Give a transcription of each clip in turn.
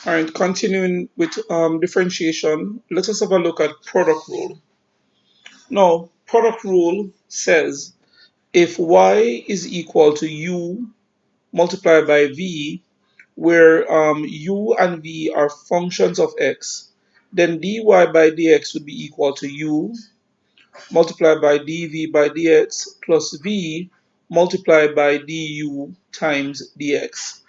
All right, continuing with differentiation, let us have a look at product rule. Now, product rule says if y is equal to u multiplied by v, where u and v are functions of x, then dy by dx would be equal to u multiplied by dv by dx plus v multiplied by du times dx.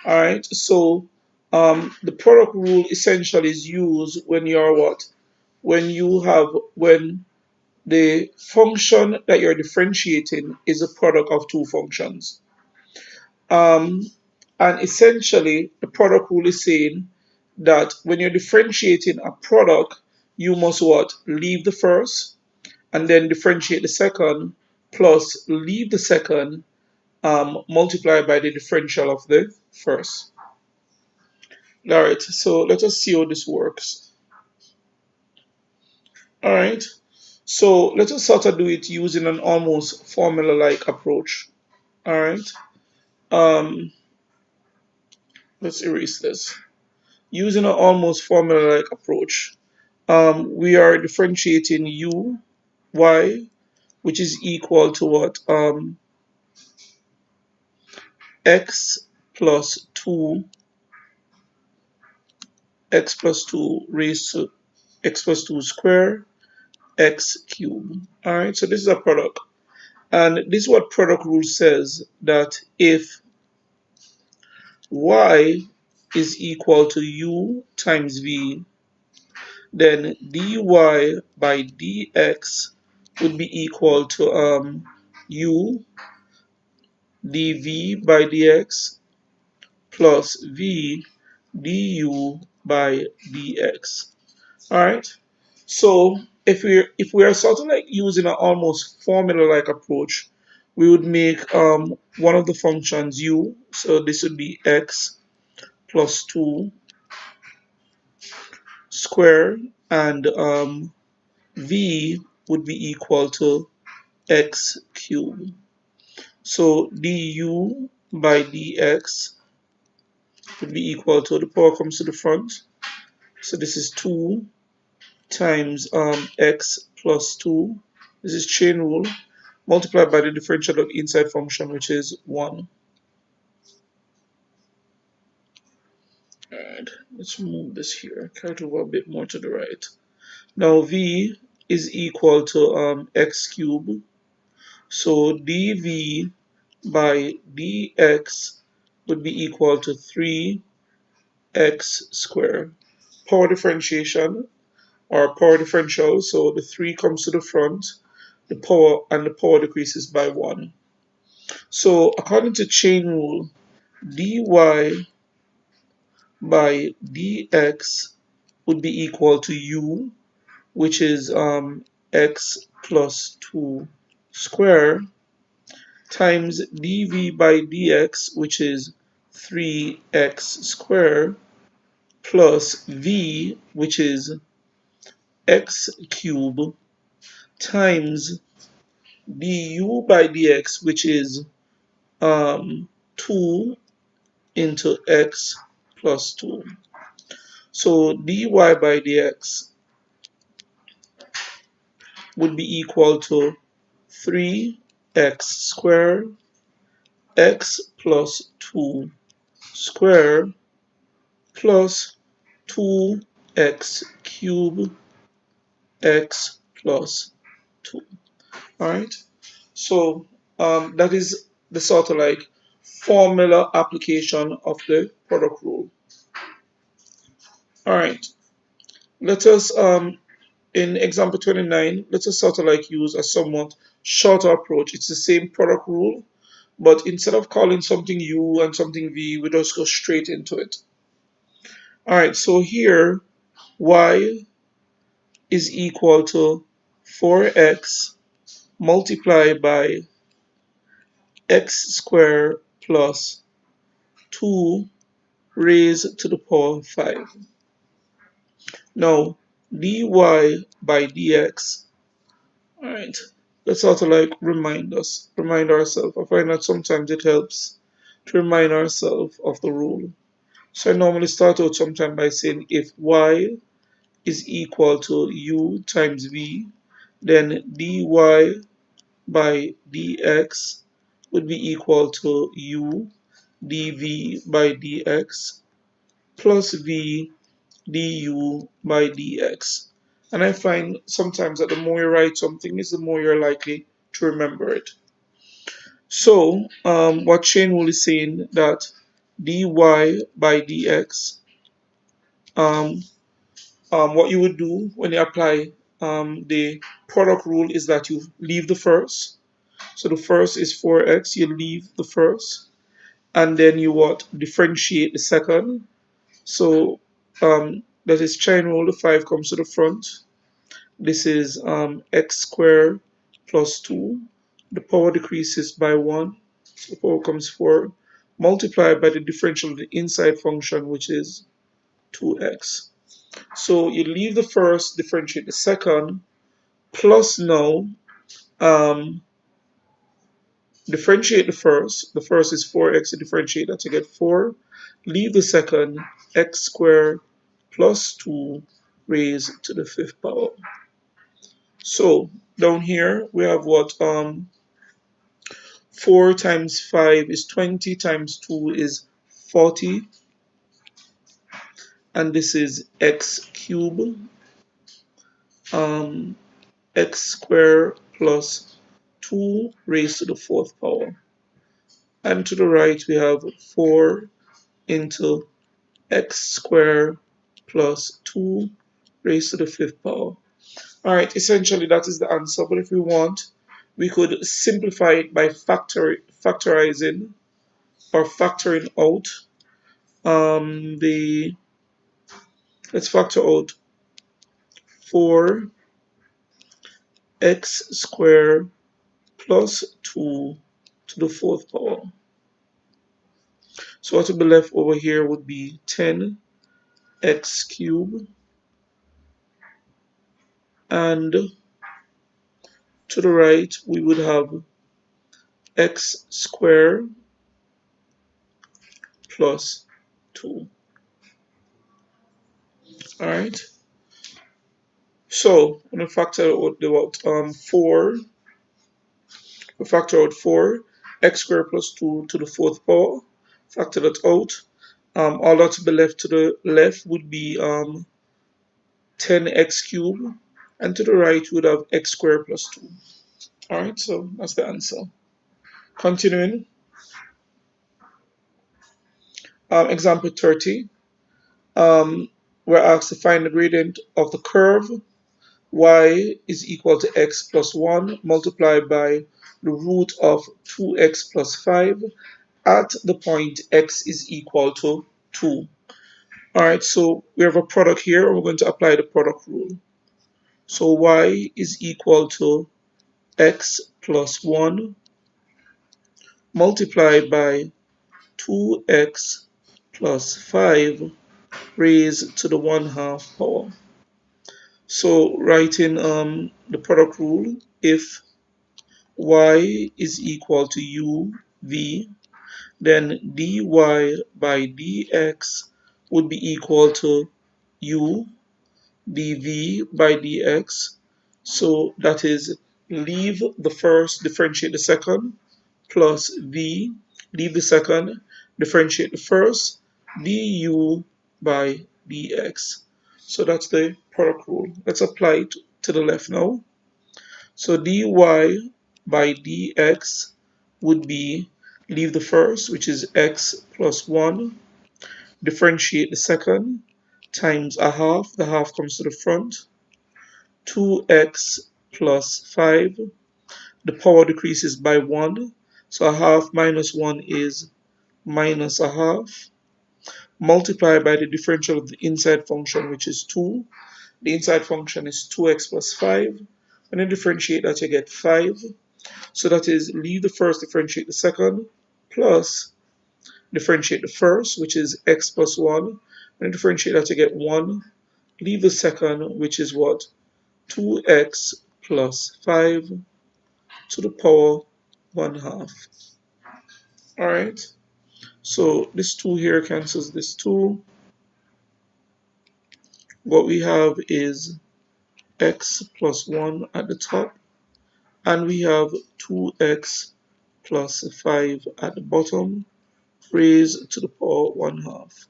All right, so the product rule essentially is used when you're what? When the function that you're differentiating is a product of two functions. Um, and essentially, the product rule is saying that when you're differentiating a product, you must what? Leave the first and then differentiate the second, plus leave the second, multiply by the differential of the first. All right, so let us see how this works. All right, so let us sort of do it using an almost formula-like approach. All right, um, let's erase this. Using an almost formula-like approach, we are differentiating u, y, which is equal to what? X plus 2, x plus 2 raised to x plus 2 square, x cubed. All right, so this is a product. And this is what product rule says, that if y is equal to u times v, then dy by dx would be equal to u dv by dx plus v du by dx. All right. So if we are sort of like using an almost formula-like approach, we would make one of the functions u. So this would be x plus 2 square, and v would be equal to x cubed. So du by dx would be equal to, the power comes to the front. So this is 2 times x plus 2. This is chain rule, multiplied by the differential of the inside function, which is 1. Alright, let's move this here, carry it over a bit more to the right. Now v is equal to x cubed. So dv by dx would be equal to 3x squared. Power differentiation, or power differential, so the 3 comes to the front, the power decreases by 1. So according to chain rule, dy by dx would be equal to u, which is x plus 2 square, times dv by dx, which is 3x square, plus v, which is x cubed, times du by dx, which is 2 into x plus 2. So dy by dx would be equal to 3x squared, x plus 2 squared, plus 2x cubed, x plus 2. Alright, so that is the sort of like formula application of the product rule. Alright, let us in example 29, let us sort of like use a somewhat shorter approach. It's the same product rule, but instead of calling something u and something v, we just go straight into it. Alright, so here y is equal to 4x multiplied by x squared plus 2 raised to the power 5. Now dy by dx, alright, let's sort of like remind ourselves. I find that sometimes it helps to remind ourselves of the rule. So I normally start out sometime by saying if y is equal to u times v, then dy by dx would be equal to u dv by dx plus v du by dx. And I find sometimes that the more you write something is the more you're likely to remember it. So what Shane Wool is saying that dy by dx, um, what you would do when you apply the product rule is that you leave the first. So the first is 4x, you leave the first, and then you what? Differentiate the second. So that is chain rule, the 5 comes to the front. This is x squared plus 2. The power decreases by 1, so the power becomes 4, multiplied by the differential of the inside function, which is 2x. So you leave the first, differentiate the second, plus now um, differentiate the first. The first is 4x, you differentiate that to get 4. Leave the second, x squared plus 2 raised to the 5th power. So down here we have what 4 times 5 is 20 times 2 is 40, and this is x cubed, um, x squared plus 2 raised to the 4th power. And to the right we have 4 into x squared plus 2 raised to the 5th power. Alright, essentially that is the answer, but if we want, we could simplify it by factorizing or factoring out let's factor out 4x squared plus 2 to the 4th power. So what would be left over here would be 10x cubed, and to the right we would have x squared plus 2. Alright, so when we factor out the 4, we factor out 4 x squared plus 2 to the 4th power, factor that out. All that to be left to the left would be 10x cubed, and to the right we would have x squared plus 2. Alright, so that's the answer. Continuing, example 30. We're asked to find the gradient of the curve y is equal to x plus 1 multiplied by the root of 2x plus 5 at the point x is equal to 2. Alright, so we have a product here, and we're going to apply the product rule. So y is equal to x plus 1 multiplied by 2x plus 5 raised to the 1/2 power. So writing the product rule, if y is equal to u v, then dy by dx would be equal to u dv by dx. So that is leave the first, differentiate the second, plus v, leave the second, differentiate the first, du by dx. So that's the product rule. Let's apply it to the left now. So dy by dx would be leave the first, which is x plus 1, differentiate the second, times a half, the half comes to the front, 2x plus 5, the power decreases by 1, so a half minus 1 is minus a half, multiplied by the differential of the inside function, which is 2. The inside function is 2x plus 5. When you differentiate that, you get 5. So that is leave the first, differentiate the second, plus differentiate the first, which is x plus 1. When you differentiate that, you get 1. Leave the second, which is what? 2x plus 5 to the power 1/2. Alright, So this 2 here cancels this 2. What we have is x plus 1 at the top, and we have 2x plus 5 at the bottom, raised to the power 1/2.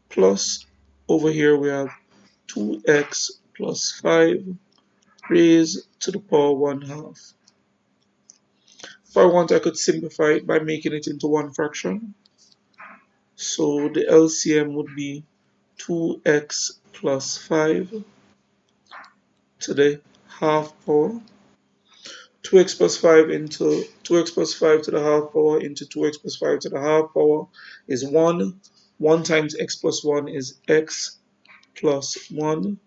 Plus, over here we have 2x plus 5 raised to the power 1/2. If I want, I could simplify it by making it into one fraction. So the LCM would be 2x plus 5 to the half power. 2x plus 5 into 2x plus 5 to the half power into 2x plus 5 to the half power is 1. 1 times x plus 1 is x plus 1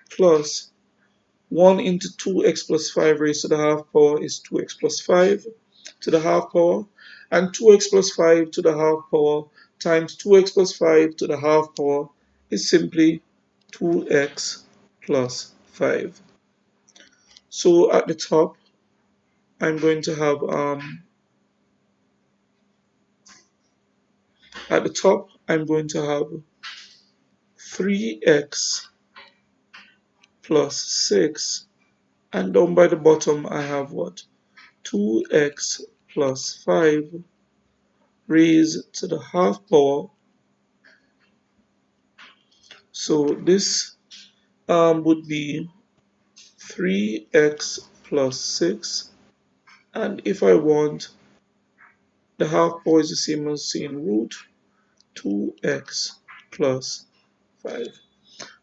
plus 1 into 2x plus 5 raised to the half power is 2x plus 5 to the half power, and 2x plus 5 to the half power times 2x plus 5 to the half power is simply 2x plus 5. So at the top, I'm going to have 3x plus 6, and down by the bottom I have what? 2x plus 5 raised to the half power. So this would be 3x plus 6, and if I want, the half power is the same as saying root 2x plus 5.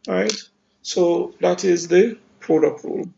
Alright, so that is the product rule.